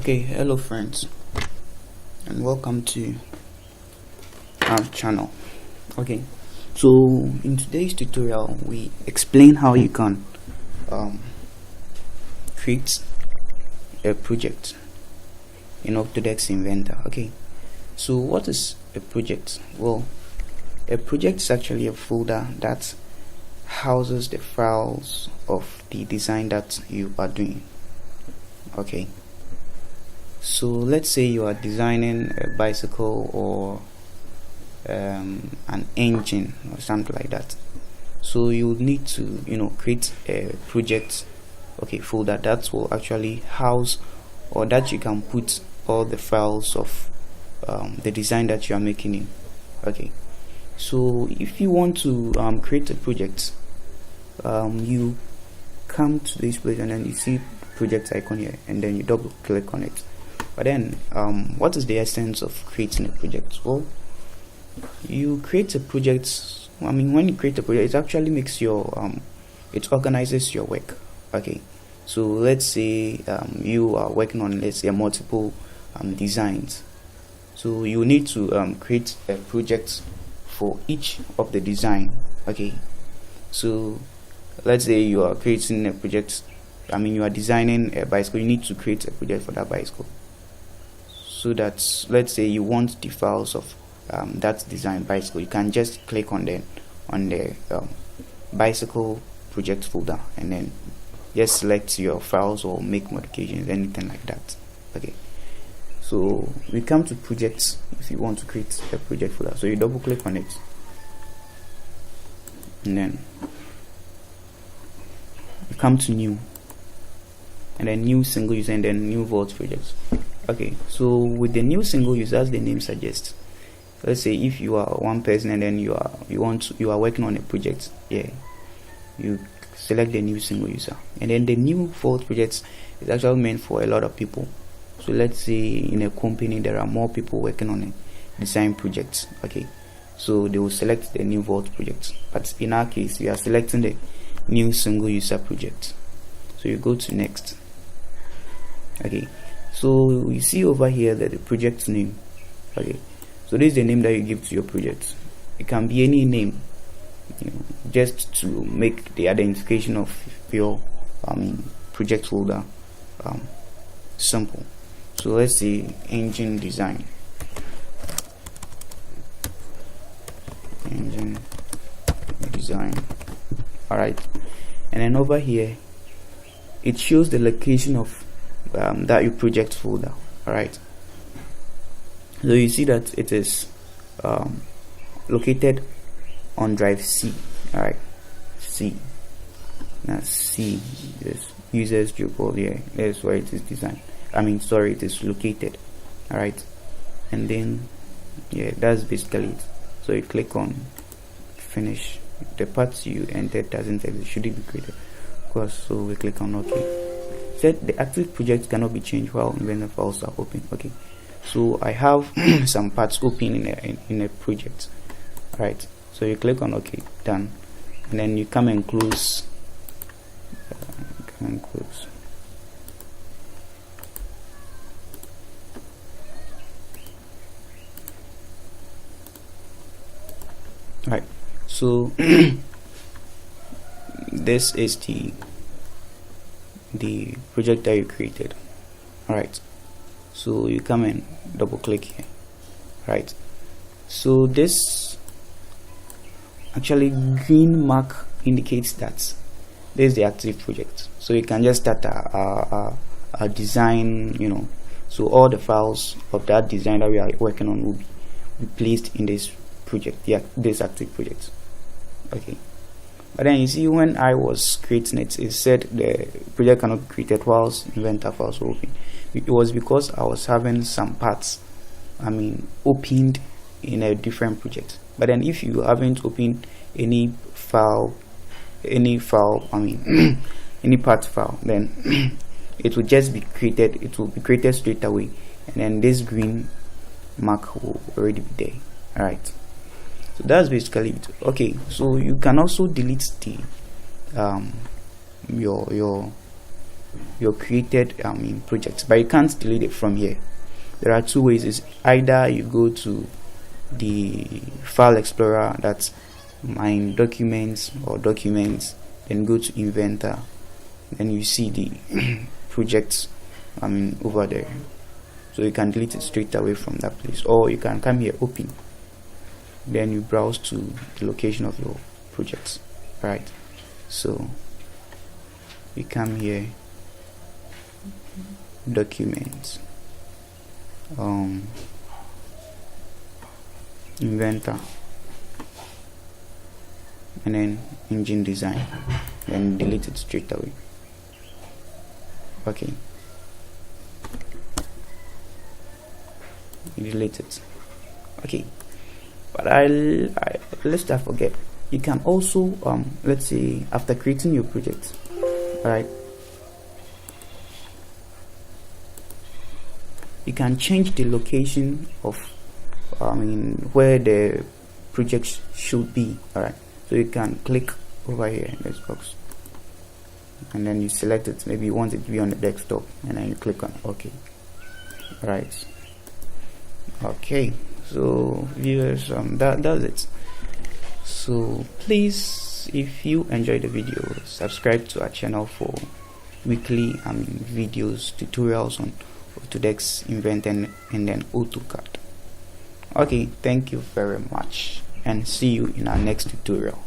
Okay, hello friends, and welcome to our channel. Okay, so in today's tutorial we explain how you can create a project in Autodesk Inventor. Okay, so what is a project? Well, a project is actually a folder that houses the files of the design that you are doing. Okay, so let's say you are designing a bicycle or an engine or something like that. So you need to create a project folder that will actually house, or that you can put all the files of the design that you are making in. Okay, so if you want to create a project, you come to this place and then you see project icon here, and then you double click on it. But then what is the essence of creating a project? Well, you create a project. When you create a project, it actually makes your it organizes your work. Okay, so let's say you are working on, let's say, multiple designs. So you need to create a project for each of the design. Okay, so let's say you are creating a project. You are designing a bicycle. You need to create a project for that bicycle. So that, let's say you want the files of that design bicycle, you can just click on the bicycle project folder and then just select your files or make modifications, anything like that. Okay, so we come to projects. If you want to create a project folder, so you double click on it and then you come to new, and then new single user, and then new vault projects. Okay, so with the new single user, as the name suggests, let's say if you are one person and then you are working on a project, you select the new single user, and then the new vault projects is actually meant for a lot of people. So let's say in a company there are more people working on a design project. Okay, so they will select the new vault project, but in our case we are selecting the new single user project. So you go to next. Okay, so you see over here that the project name. Okay, so this is the name that you give to your project. It can be any name, just to make the identification of your project folder simple. So let's say engine design. Engine design. Alright, and then over here it shows the location of that your project folder. Alright, so you see that it is located on drive C. Alright, C. Now C is users drupal. Yeah, that's where it is designed. It is located. Alright, and then that's basically it. So you click on finish. The parts you entered doesn't exist, should it be created? Of course, so we click on OK. Said the active project cannot be changed while Inventor files are open. Okay, so I have some parts open in a project. Right, so you click on OK, done, and then you come and close. Right, so this is the project that you created. Alright, so you come and double click here. Right, so this actually green mark indicates that this is the active project. So you can just start a design, so all the files of that design that we are working on will be placed in this project, this active project. Okay, but then you see, when I was creating it, it said the project cannot be created whilst Inventor files were open. It was because I was having some parts opened in a different project. But then if you haven't opened any file any part file, then it will just be created. It will be created straight away, and then this green mark will already be there. Alright, so that's basically it. Okay, so you can also delete the your created projects, but you can't delete it from here. There are two ways. Is either you go to the file explorer, that's my documents or documents, then go to Inventor, then you see the projects over there, so you can delete it straight away from that place. Or you can come here, open, then you browse to the location of your projects, right? So you come here, documents, Inventor, and then engine design, then delete it straight away. Okay, delete it. Okay, but lest I forget, you can also let's say after creating your project, right, you can change the location of where the project should be. All right, so you can click over here in this box, and then you select it. Maybe you want it to be on the desktop, and then you click on OK. Right. Okay, so viewers, that's it. So please, if you enjoyed the video, subscribe to our channel for weekly videos, tutorials on Autodesk Inventor and then AutoCAD. Okay, thank you very much, and see you in our next tutorial.